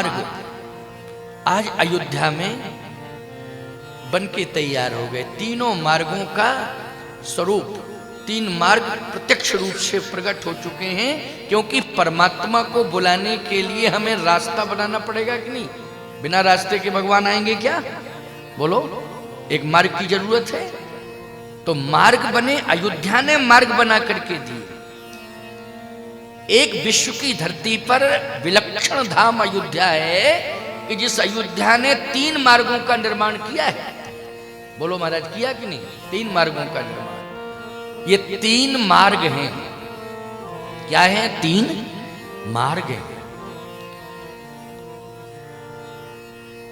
मार्ग आज अयोध्या में बन के तैयार हो गए। तीनों मार्गों का स्वरूप, तीन मार्ग प्रत्यक्ष रूप से प्रकट हो चुके हैं, क्योंकि परमात्मा को बुलाने के लिए हमें रास्ता बनाना पड़ेगा कि नहीं। बिना रास्ते के भगवान आएंगे क्या? बोलो, एक मार्ग की जरूरत है। तो मार्ग बने, अयोध्या ने मार्ग बना करके दिए। एक विश्व की धरती पर विलक्षण धाम अयोध्या है कि जिस अयोध्या ने तीन मार्गों का निर्माण किया है। बोलो महाराज, किया कि नहीं? तीन मार्गों का निर्माण। ये तीन मार्ग हैं। क्या है? तीन मार्ग हैं।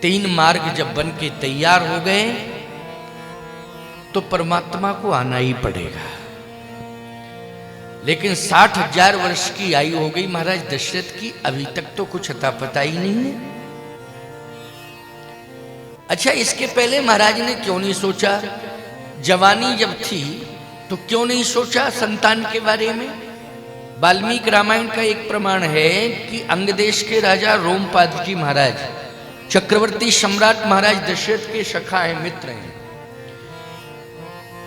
तीन मार्ग जब बन के तैयार हो गए तो परमात्मा को आना ही पड़ेगा। लेकिन 60,000 वर्ष की आयु हो गई महाराज दशरथ की, अभी तक तो कुछ अता पता ही नहीं है। अच्छा, इसके पहले महाराज ने क्यों नहीं सोचा? जवानी जब थी तो क्यों नहीं सोचा संतान के बारे में? वाल्मीकि रामायण का एक प्रमाण है कि अंग देश के राजा रोमपाद जी महाराज चक्रवर्ती सम्राट महाराज दशरथ के सखा है, मित्र हैं।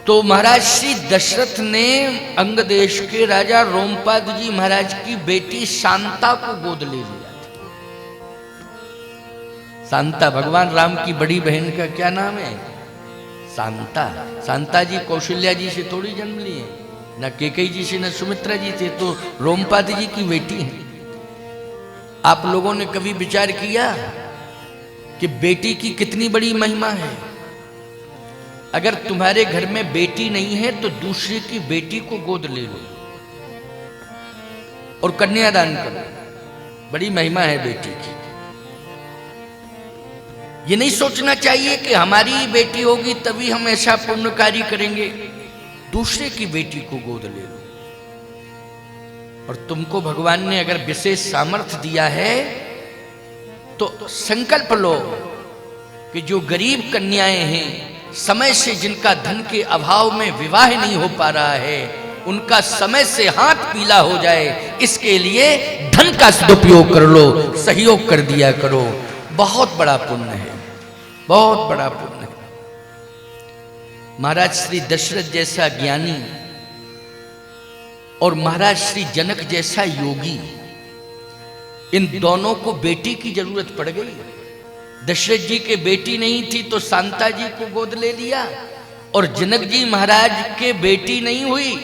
तो महाराज श्री दशरथ ने अंग देश के राजा रोमपाद जी महाराज की बेटी शांता को गोद ले लिया। शांता भगवान राम की बड़ी बहन का क्या नाम है? शांता। शांता जी कौशल्या जी से थोड़ी जन्म लिए, न कैकेयी जी से न सुमित्रा जी थे, तो रोमपाद जी की बेटी है। आप लोगों ने कभी विचार किया कि बेटी की कितनी बड़ी महिमा है? अगर तुम्हारे घर में बेटी नहीं है तो दूसरे की बेटी को गोद ले लो और कन्यादान करो। बड़ी महिमा है बेटी की। ये नहीं सोचना चाहिए कि हमारी बेटी होगी तभी हम ऐसा पुण्य कार्य करेंगे। दूसरे की बेटी को गोद ले लो। और तुमको भगवान ने अगर विशेष सामर्थ्य दिया है तो संकल्प लो कि जो गरीब कन्याएं हैं, समय से जिनका धन के अभाव में विवाह नहीं हो पा रहा है, उनका समय से हाथ पीला हो जाए, इसके लिए धन का सदुपयोग कर लो, सहयोग कर दिया करो। बहुत बड़ा पुण्य है, बहुत बड़ा पुण्य है। महाराज श्री दशरथ जैसा ज्ञानी और महाराज श्री जनक जैसा योगी, इन दोनों को बेटी की जरूरत पड़ गई। दशरथ जी के बेटी नहीं थी तो शांता जी को गोद ले लिया, और जनक जी महाराज के बेटी नहीं हुई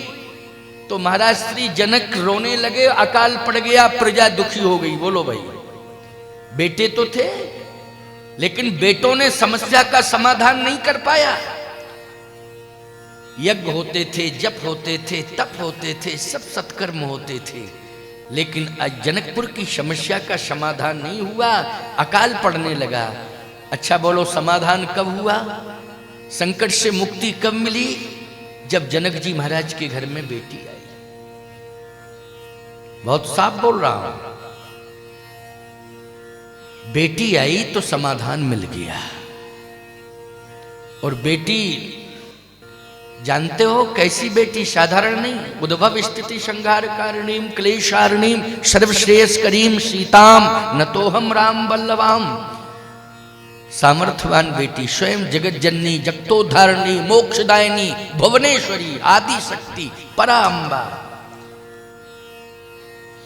तो महाराज श्री जनक रोने लगे, अकाल पड़ गया, प्रजा दुखी हो गई। बोलो भाई, बेटे तो थे लेकिन बेटों ने समस्या का समाधान नहीं कर पाया। यज्ञ होते थे, जप होते थे, तप होते थे, सब सत्कर्म होते थे, लेकिन आज जनकपुर की समस्या का समाधान नहीं हुआ, अकाल पड़ने लगा। अच्छा बोलो, समाधान कब हुआ? संकट से मुक्ति कब मिली? जब जनक जी महाराज के घर में बेटी आई। बहुत साफ बोल रहा हूं, बेटी आई तो समाधान मिल गया। और बेटी जानते हो कैसी बेटी? साधारण नहीं, उद्भव स्थिति संहार कारणीम क्लेशारणीम सर्वश्रेयस्करीम सीताम नतोहम राम वल्लभाम। सामर्थ्यवान बेटी, स्वयं जगत जननी, जगतोद्धारिणी, मोक्षदायिनी, भुवनेश्वरी, आदि शक्ति, पराम्बा,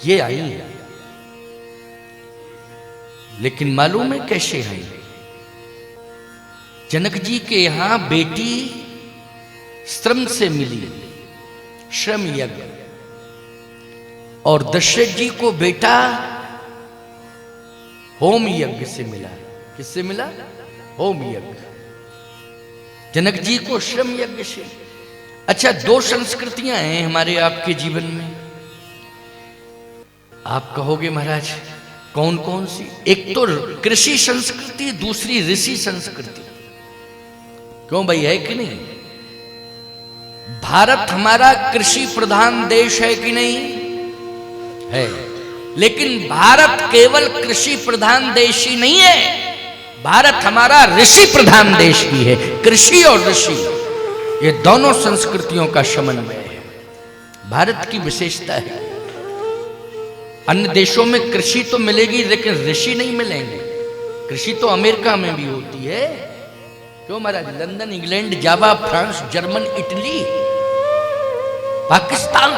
ये आई। लेकिन मालूम है कैसे आई? जनक जी के यहां बेटी श्रम से मिली, श्रम यज्ञ, और दशरथ जी को बेटा होम यज्ञ से मिला। किससे मिला? होम यज्ञ। जनक जी को श्रम यज्ञ से। अच्छा, दो संस्कृतियां हैं हमारे आपके जीवन में। आप कहोगे महाराज कौन कौन सी? एक तो कृषि संस्कृति, दूसरी ऋषि संस्कृति। क्यों भाई, है कि नहीं? भारत हमारा कृषि प्रधान देश है कि नहीं? है। लेकिन भारत केवल कृषि प्रधान देश ही नहीं है, भारत हमारा ऋषि प्रधान देश भी है। कृषि और ऋषि, ये दोनों संस्कृतियों का समन्वय है, भारत की विशेषता है। अन्य देशों में कृषि तो मिलेगी लेकिन ऋषि नहीं मिलेंगे। कृषि तो अमेरिका में भी होती है, क्यों महाराज? लंदन, इंग्लैंड, जावा, फ्रांस, जर्मन, इटली, पाकिस्तान,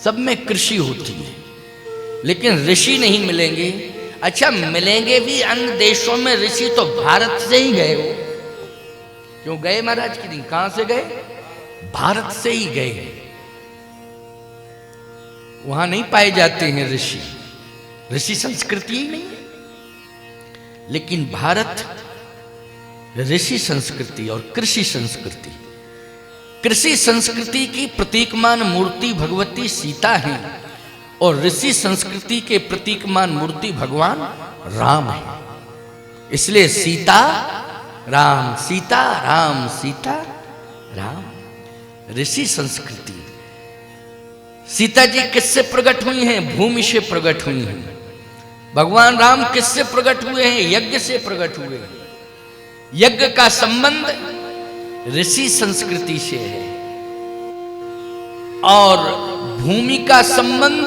सब में कृषि होती है, लेकिन ऋषि नहीं मिलेंगे। अच्छा, मिलेंगे भी अन्य देशों में ऋषि तो भारत से ही गए हो। क्यों गए महाराज की दिन? कहां से गए? भारत से ही गए। वहां नहीं पाए जाते हैं ऋषि, ऋषि संस्कृति ही नहीं है। लेकिन भारत ऋषि संस्कृति और कृषि संस्कृति, कृषि संस्कृति की प्रतीकमान मूर्ति भगवती सीता है और ऋषि संस्कृति के प्रतीकमान मूर्ति भगवान राम है। इसलिए सीता राम, सीता राम, सीता राम, ऋषि संस्कृति। सीता जी किससे प्रकट हुई हैं? भूमि से प्रकट हुई हैं। भगवान राम किससे प्रकट हुए हैं? यज्ञ से प्रकट हुए हैं। यज्ञ का संबंध ऋषि संस्कृति से है और भूमि का संबंध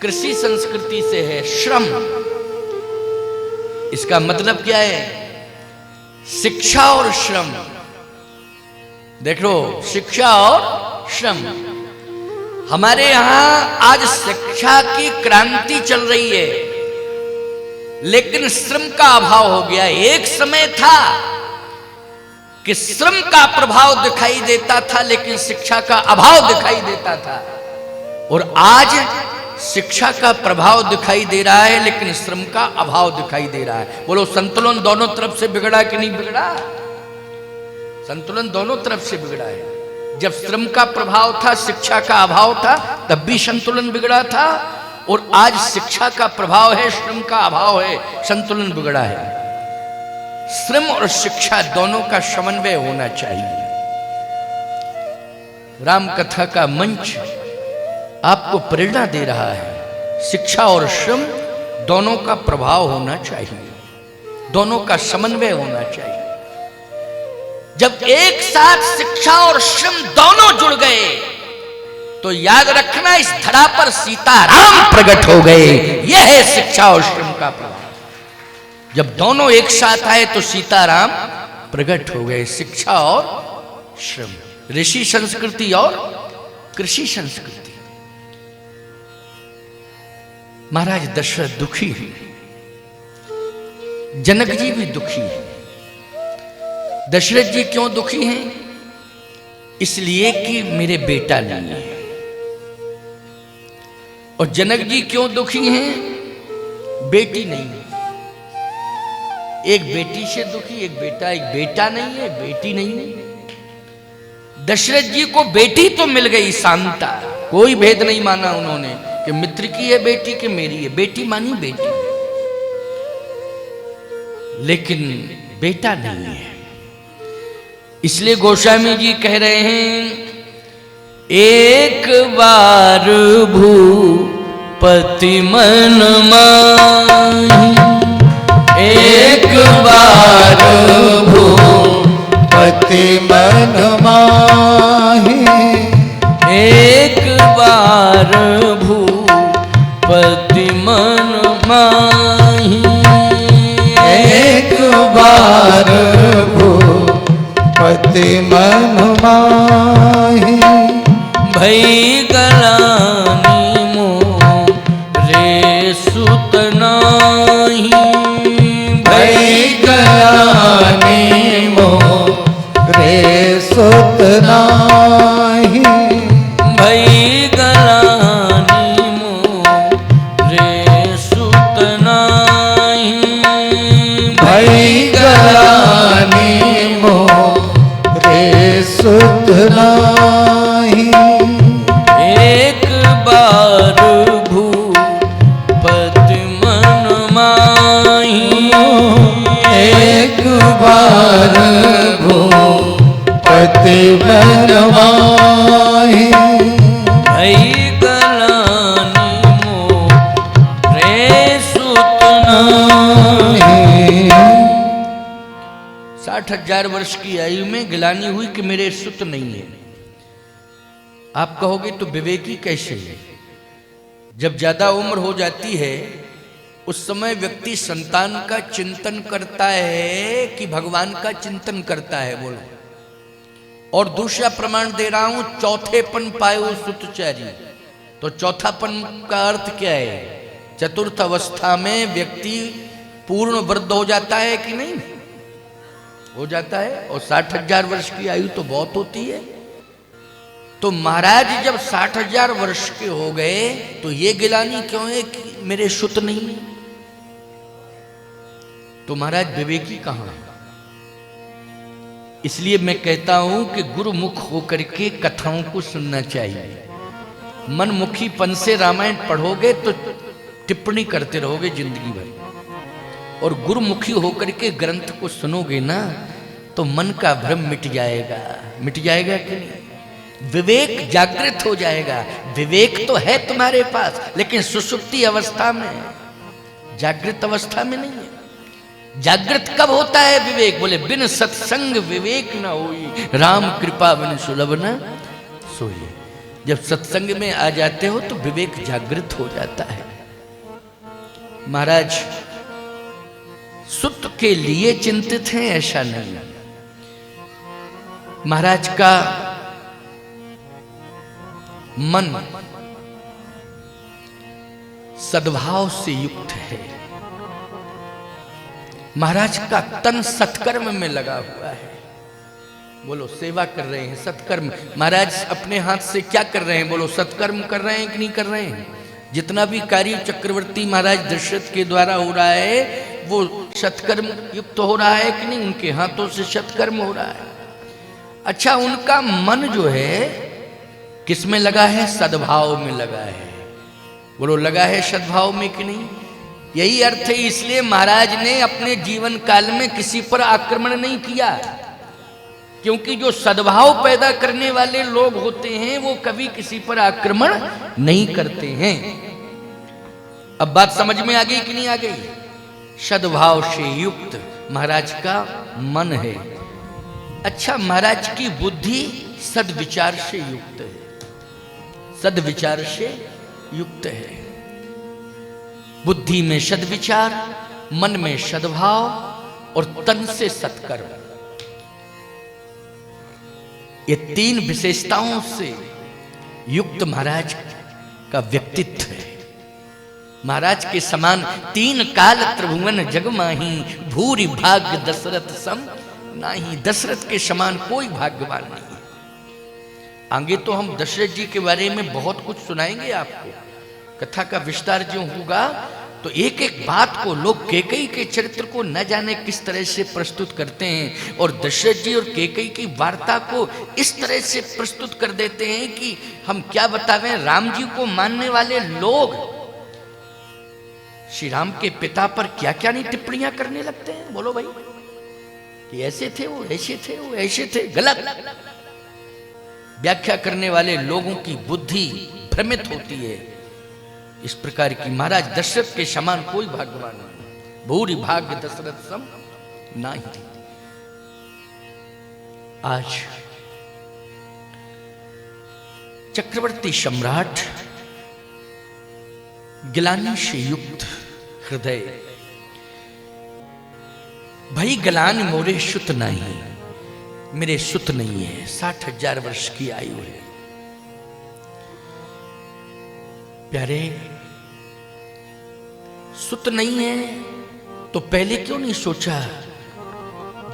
कृषि संस्कृति से है। श्रम, इसका मतलब क्या है? शिक्षा और श्रम। देख लो, शिक्षा और श्रम। हमारे यहां आज शिक्षा की क्रांति चल रही है, लेकिन श्रम का अभाव हो गया। एक समय था कि श्रम का प्रभाव दिखाई देता था, लेकिन शिक्षा का अभाव दिखाई देता था। और आज शिक्षा का प्रभाव दिखाई दे रहा है, लेकिन श्रम का अभाव दिखाई दे रहा है। बोलो, संतुलन दोनों तरफ से बिगड़ा कि नहीं बिगड़ा? संतुलन दोनों तरफ से बिगड़ा है। जब श्रम का प्रभाव था, शिक्षा का अभाव था, तब भी संतुलन बिगड़ा था। और आज शिक्षा का प्रभाव है, श्रम का अभाव है, संतुलन बिगड़ा है। श्रम और शिक्षा दोनों का समन्वय होना चाहिए। राम कथा का मंच आपको प्रेरणा दे रहा है। शिक्षा और श्रम दोनों का प्रभाव होना चाहिए, दोनों का समन्वय होना चाहिए। जब एक साथ शिक्षा और श्रम दोनों जुड़ गए तो याद रखना, इस धरा पर सीताराम प्रकट हो गए। यह है शिक्षा और श्रम का प्रभाव। जब दोनों एक साथ आए तो सीताराम प्रकट हो गए। शिक्षा और श्रम, ऋषि संस्कृति और कृषि संस्कृति। महाराज दशरथ दुखी है, जनक जी भी दुखी है। दशरथ जी क्यों दुखी हैं? इसलिए कि मेरे बेटा नहीं है। और जनक जी क्यों दुखी हैं? बेटी नहीं है। एक बेटी से दुखी, एक बेटा, एक बेटा नहीं है, बेटी नहीं है। दशरथ जी को बेटी तो मिल गई, शांता, कोई भेद नहीं माना उन्होंने कि मित्र की है बेटी कि मेरी है। बेटी मानी बेटी, लेकिन बेटा नहीं है। इसलिए गोस्वामी जी कह रहे हैं, एक बार भूपति मन माही, एक बार भूपति मन माही, एक बार भूपति मन माही, एक बार भूपति मन माही। भई गलानी मोरे सुत नाही, भई गलानी मोरे सुत नाही, भई गलानी मोरे सुत नाही, भई गलानी मोरे सुत नाही। एक बार भूपति मन माही, एक बार भूपति मन माही, भई गलानी मोरे सुत नाही। 60,000 वर्ष की आयु में गिलानी हुई कि मेरे सुत नहीं है। आप कहोगे तो विवेकी कैसे है? जब ज्यादा उम्र हो जाती है उस समय व्यक्ति संतान का चिंतन करता है कि भगवान का चिंतन करता है। बोलो। और दूसरा प्रमाण दे रहा हूं, चौथेपन पायो सुतचारी। तो चौथापन का अर्थ क्या है? चतुर्थ अवस्था में व्यक्ति पूर्ण वृद्ध हो जाता है कि नहीं? हो जाता है। और 60,000 वर्ष की आयु तो बहुत होती है। तो महाराज जब 60,000 वर्ष के हो गए तो ये गिलानी क्यों है कि मेरे सुत नहीं है? तो महाराज विवेकी कहां है? इसलिए मैं कहता हूं कि गुरुमुख होकर के कथाओं को सुनना चाहिए। मनमुखीपन से रामायण पढ़ोगे तो टिप्पणी करते रहोगे जिंदगी भर, और गुरुमुखी होकर के ग्रंथ को सुनोगे ना तो मन का भ्रम मिट जाएगा। मिट जाएगा कि नहीं? विवेक जागृत हो जाएगा। विवेक तो है तुम्हारे पास, लेकिन सुषुप्ति अवस्था में, जागृत अवस्था में नहीं है। जागृत कब होता है विवेक? बोले बिन सत्संग विवेक न होई, राम कृपा बिन सुलभ न सोई। जब सत्संग में आ जाते हो तो विवेक जागृत हो जाता है। महाराज सुत के लिए चिंतित हैं ऐसा नहीं। महाराज का मन सद्भाव से युक्त है। महाराज का तन सत्कर्म में लगा हुआ है। बोलो, सेवा कर रहे हैं, सत्कर्म। महाराज अपने हाथ से क्या कर रहे हैं? बोलो, सत्कर्म कर रहे हैं कि नहीं कर रहे हैं? जितना भी कार्य चक्रवर्ती महाराज दशरथ के द्वारा हो रहा है वो सत्कर्म युक्त हो रहा है कि नहीं? उनके हाथों से सत्कर्म हो रहा है। अच्छा, उनका मन जो है किस में लगा है? सद्भाव में लगा है। बोलो, लगा है सद्भाव में कि नहीं? यही अर्थ है। इसलिए महाराज ने अपने जीवन काल में किसी पर आक्रमण नहीं किया, क्योंकि जो सद्भाव पैदा करने वाले लोग होते हैं वो कभी किसी पर आक्रमण नहीं करते हैं। अब बात समझ में आ गई कि नहीं आ गई? सद्भाव से युक्त महाराज का मन है। अच्छा, महाराज की बुद्धि सद्विचार से युक्त है। सद्विचार से युक्त है। बुद्धि में सद्विचार, मन में सद्भाव और तन से सत्कर्म। ये तीन विशेषताओं से युक्त महाराज का व्यक्तित्व है। महाराज के समान तीन काल त्रिभुवन जगमाही, भूरि भाग्य दशरथ सम नाही। दशरथ के समान कोई भाग्यवान नहीं है। आगे तो हम दशरथ जी के बारे में बहुत कुछ सुनाएंगे आपको। कथा का विस्तार जो होगा तो एक एक बात को लोग कैकेयी के चरित्र को न जाने किस तरह से प्रस्तुत करते हैं, और दशरथ जी और कैकेयी की वार्ता को इस तरह से प्रस्तुत कर देते हैं कि हम क्या बतावें। राम जी को मानने वाले लोग श्री राम के पिता पर क्या क्या नहीं टिप्पणियां करने लगते हैं। बोलो भाई, कि ऐसे थे वो, ऐसे थे वो, ऐसे थे। गलत व्याख्या करने वाले लोगों की बुद्धि भ्रमित होती है। इस प्रकार की महाराज दशरथ के समान कोई भाग्यवान नहीं। भूरि भाग्य दशरथ सम नाही। आज चक्रवर्ती सम्राट ग्लानि से युक्त हृदय, भाई ग्लानि मोरे सुत नहीं, मेरे सुत नहीं है। 60,000 वर्ष की आयु है। प्यारे, सुत नहीं है तो पहले क्यों नहीं सोचा?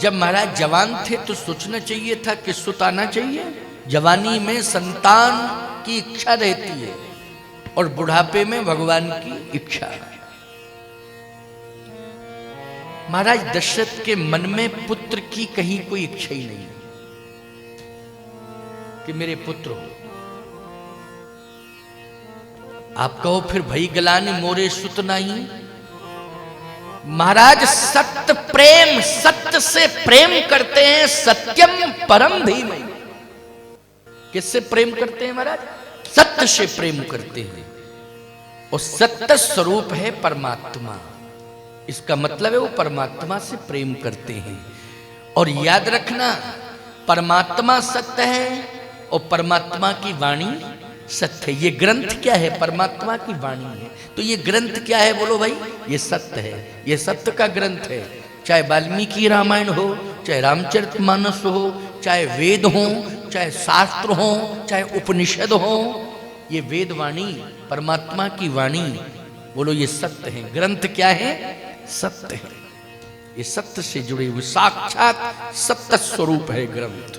जब महाराज जवान थे तो सोचना चाहिए था कि सुत आना चाहिए। जवानी में संतान की इच्छा रहती है और बुढ़ापे में भगवान की इच्छा। महाराज दशरथ के मन में पुत्र की कहीं कोई इच्छा ही नहीं कि मेरे पुत्र हो। आप कहो फिर भई ग्लानि मोरे सुत नहीं। महाराज सत्य प्रेम, सत्य से प्रेम करते हैं। सत्यम परम धीमहि। किससे प्रेम करते हैं महाराज? सत्य से प्रेम करते हैं। और सत्य स्वरूप है परमात्मा। इसका मतलब है वो परमात्मा से प्रेम करते हैं। और याद रखना, परमात्मा सत्य है और परमात्मा की वाणी सत्य है। ये ग्रंथ क्या है? परमात्मा की वाणी है। तो ये ग्रंथ क्या है? बोलो भाई, ये सत्य है। ये सत्य का ग्रंथ है। चाहे वाल्मीकि रामायण हो, चाहे रामचरितमानस हो, चाहे वेद हो, चाहे शास्त्र हो, चाहे उपनिषद हो, ये वेद वाणी परमात्मा की वाणी, बोलो ये सत्य है। ग्रंथ क्या है? सत्य है। ये सत्य से जुड़े हुए साक्षात सत्य स्वरूप है ग्रंथ।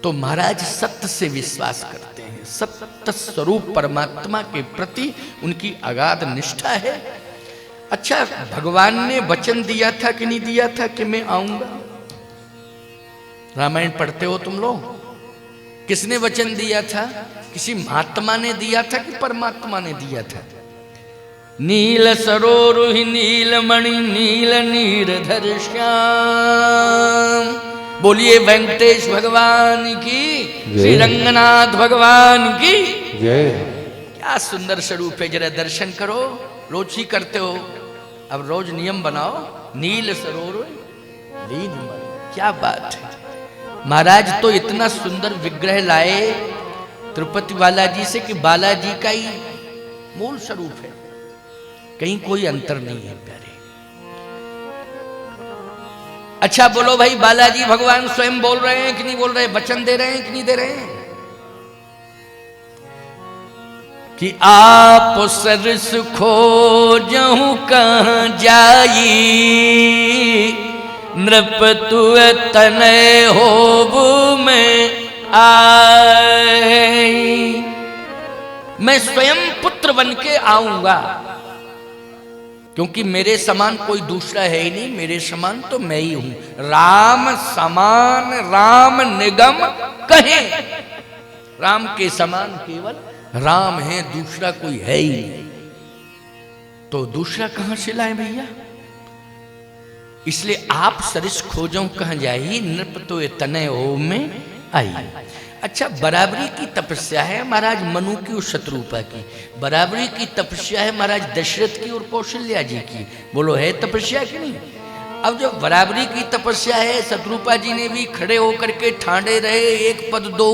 तो महाराज सत्य से विश्वास करते हैं। सत्य स्वरूप परमात्मा के प्रति उनकी अगाध निष्ठा है। अच्छा, भगवान ने वचन दिया था कि नहीं दिया था कि मैं आऊंगा? रामायण पढ़ते हो तुम लोग? किसने वचन दिया था? किसी महात्मा ने दिया था कि परमात्मा ने दिया था? नील सरोरुहि नीलमणि नील नीरधर श्याम। बोलिए वेंकटेश भगवान की, श्री रंगनाथ भगवान की जय। क्या सुंदर स्वरूप है। जरा दर्शन करो। रोज ही करते हो, अब रोज नियम बनाओ। नील सरोवर नीलमणि, क्या बात है। महाराज तो इतना सुंदर विग्रह लाए तिरुपति बालाजी से कि बालाजी का ही मूल स्वरूप है, कहीं कोई अंतर नहीं है प्यारे। अच्छा बोलो भाई, बालाजी भगवान स्वयं बोल रहे हैं कि नहीं बोल रहे? वचन दे रहे हैं कि नहीं दे रहे हैं? कि आप सरस खोजहु कहाँ जाई, नृप तुअ तनय होबु में आई। मैं स्वयं पुत्र बन के आऊंगा, क्योंकि मेरे समान कोई दूसरा है ही नहीं। मेरे समान तो मैं ही हूं। राम समान राम निगम कहे, राम के समान केवल राम है, दूसरा कोई है ही नहीं। तो दूसरा कहां से लाए भैया? इसलिए आप सरिस खोजों कहां जाई, नृप तो तनय हो में आई। अच्छा, बराबरी की तपस्या है महाराज मनु की और शत्रुपा की। बराबरी की तपस्या है महाराज दशरथ की और कौशल्या जी की। बोलो है तपस्या की नहीं? अब जो बराबरी की तपस्या है, शत्रुपा जी ने भी खड़े होकर के ठाणे रहे एक पद दो।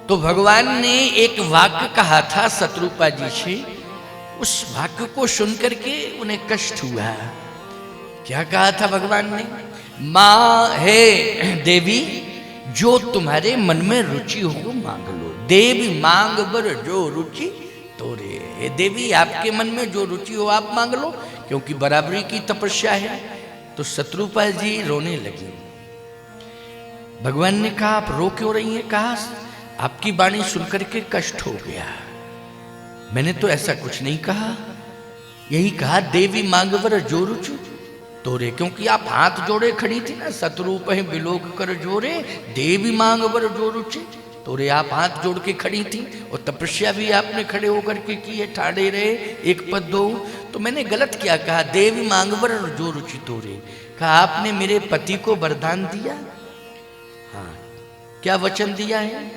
तो भगवान ने एक वाक्य कहा था शत्रुपा जी से, उस वाक्य को सुनकर के उन्हें कष्ट हुआ। क्या कहा था भगवान ने? मां है देवी, जो तुम्हारे मन में रुचि हो मांग लो। देवी मांग बर जो रुचि तोरे। हे देवी, आपके मन में जो रुचि हो आप मांग लो, क्योंकि बराबरी की तपस्या है। तो शत्रुपा जी रोने लगी। भगवान ने कहा आप रो क्यों रही हैं? कहा आपकी वाणी सुनकर के कष्ट हो गया। मैंने तो ऐसा कुछ नहीं कहा, यही कहा देवी मांग बर जो रुचि तोरे, क्योंकि आप हाथ जोड़े खड़ी थी ना। शत्रुप है बिलोक कर जोरे, देवी मांग बर जो रुचि तोरे। आप हाथ जोड़ के खड़ी थी और तपस्या भी आपने खड़े होकर के की है, ठाड़े रहे एक पद दो। तो मैंने गलत क्या कहा? देवी मांग बर जो रुचि तोरे। कहा आपने मेरे पति को वरदान दिया। हाँ, क्या वचन दिया है?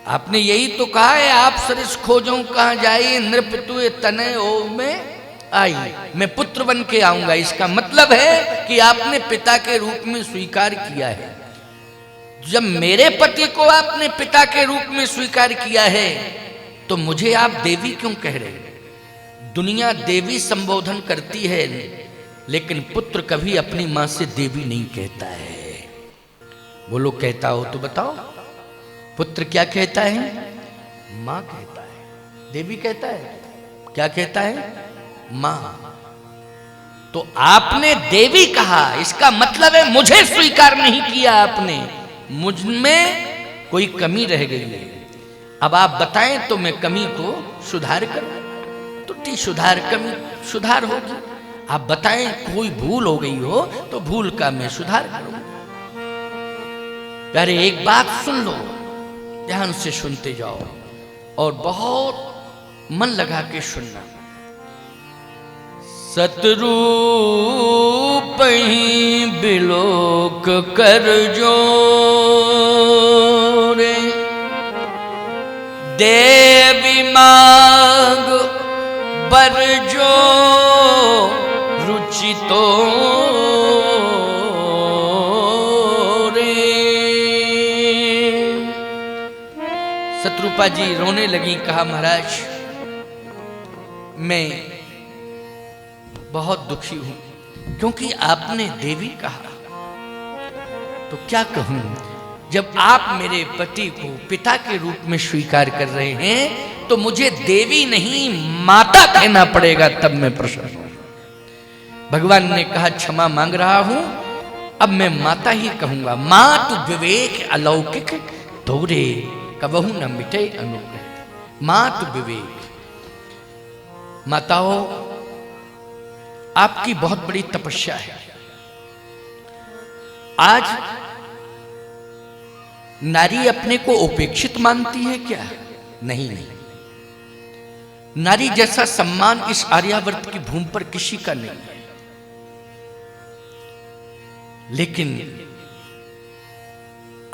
आपने यही तो कहा है, आप सरिस खोजों कहां जाए, नृप तुए तनय हो में आई। मैं पुत्र बन के आऊंगा। इसका मतलब है कि आपने पिता के रूप में स्वीकार किया है। जब मेरे पति को आपने पिता के रूप में स्वीकार किया है, तो मुझे आप देवी क्यों कह रहे हैं? दुनिया देवी संबोधन करती है, लेकिन पुत्र कभी अपनी मां से देवी नहीं कहता है। बोलो कहता हो तो बताओ। पुत्र क्या कहता है? मां कहता है। देवी कहता है? क्या कहता है? मां। तो आपने देवी कहा, इसका मतलब है मुझे स्वीकार नहीं किया आपने, मुझ में कोई कमी रह गई है। अब आप बताएं तो मैं कमी को सुधार करूं। त्रुटि सुधार, कमी सुधार होगी। आप बताएं कोई भूल हो गई हो तो भूल का मैं सुधार करूं। अरे एक बात सुन लो, ध्यान से सुनते जाओ और बहुत मन लगा के सुनना। सतरूप ही बिलोक कर जो रे, देवी मांग बर जो रुचि तो रे। रूपा जी रोने लगी, कहा महाराज मैं बहुत दुखी हूं, क्योंकि आपने देवी कहा तो क्या कहूं, जब आप मेरे पति को पिता के रूप में स्वीकार कर रहे हैं तो मुझे देवी नहीं माता कहना पड़ेगा, तब मैं प्रसन्न हूं। भगवान ने कहा क्षमा मांग रहा हूं, अब मैं माता ही कहूंगा। मात विवेक अलौकिक तोरे कबहू न मिटे अनुग्रह। मात विवेक, माताओं आपकी बहुत बड़ी तपस्या है। आज नारी अपने को उपेक्षित मानती है क्या? नहीं नहीं, नारी जैसा सम्मान इस आर्यावर्त की भूमि पर किसी का नहीं है। लेकिन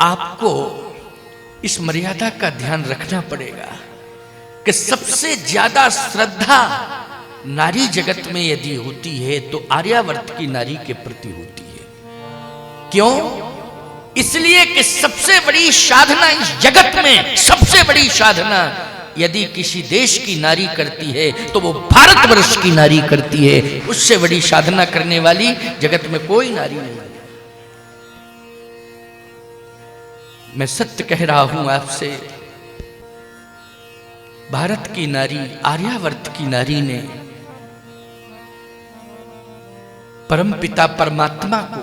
आपको इस मर्यादा का ध्यान रखना पड़ेगा कि सबसे ज्यादा श्रद्धा नारी जगत में यदि होती है तो आर्यावर्त की नारी के प्रति होती है। क्यों? इसलिए कि सबसे बड़ी साधना इस जगत में, सबसे बड़ी साधना यदि किसी देश की नारी करती है तो वो भारतवर्ष की नारी करती है। उससे बड़ी साधना करने वाली जगत में कोई नारी नहीं है। मैं सत्य कह रहा हूं आपसे, भारत की नारी, आर्यावर्त की नारी ने परमपिता परमात्मा को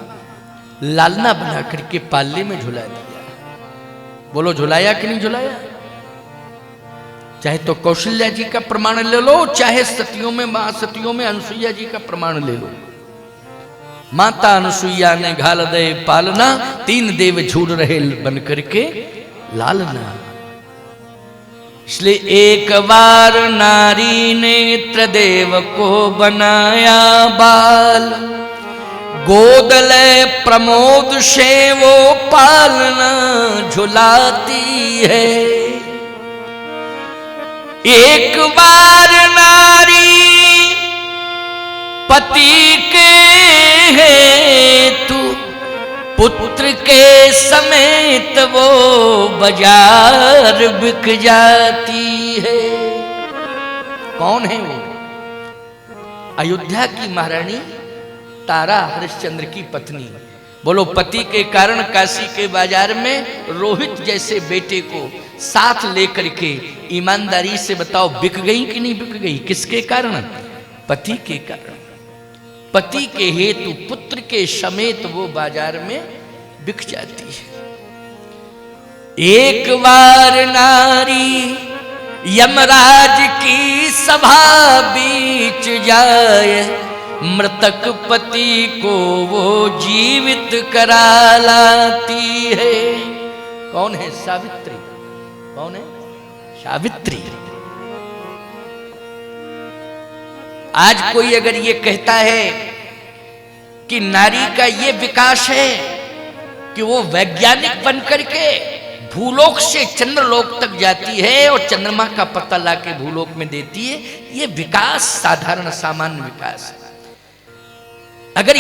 लालना बना करके पालने में झुला दिया। बोलो झुलाया कि नहीं झुलाया? चाहे तो कौशल्या जी का प्रमाण ले लो, चाहे सतियों में महासतियों में अनसुईया जी का प्रमाण ले लो। माता अनसुईया ने घाल दे पालना, तीन देव झूल रहे बन करके लालना। इसलिए एक बार नारी ने त्रिदेव को बनाया बाल, गोद ले प्रमोद से वो पालना झुलाती है। एक बार नारी पति के हेतु पुत्र के समेत वो बाजार बिक जाती है। कौन है वो? अयोध्या की महारानी तारा, हरिश्चंद्र की पत्नी। बोलो पति के कारण काशी के बाजार में रोहित जैसे बेटे को साथ लेकर के ईमानदारी से बताओ बिक गई कि नहीं बिक गई? किसके कारण? पति के कारण। पति के हेतु पुत्र के समेत वो बाजार में बिक जाती है। एक बार नारी यमराज की सभा बीच जाए, मृतक पति को वो जीवित करा लाती है। कौन है? सावित्री। कौन है? सावित्री। आज कोई अगर ये कहता है कि नारी का ये विकास है कि वो वैज्ञानिक बनकर के भूलोक से चंद्रलोक तक जाती है और चंद्रमा का पता लाके भूलोक में देती है, ये विकास साधारण सामान्य विकास है। अगर